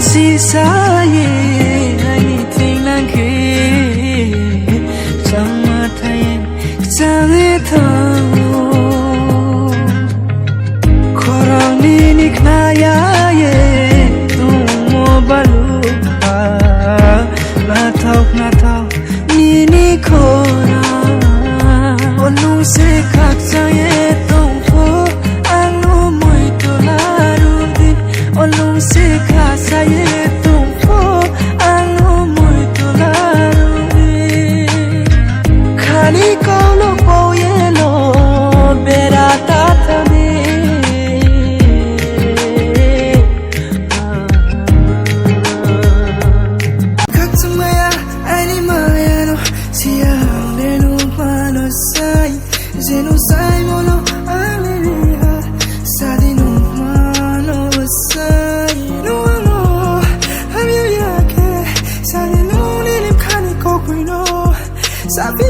sisaye anything like it Summertime Chale thao Korani niknaya ye Tumo balu Na thao Nini khora Olu se khaksa ye tumko Anu moi to laru di Olu se khasa ye tumko Anu moi to laru di Khali kaulo po ye lo Bera tata me Katsumaya animaya no Siya lenu mano sai Zenu sai mono aleluya Sadinu mano sai No no Hamyo yake Sadinu nilim kani kokuino Sabi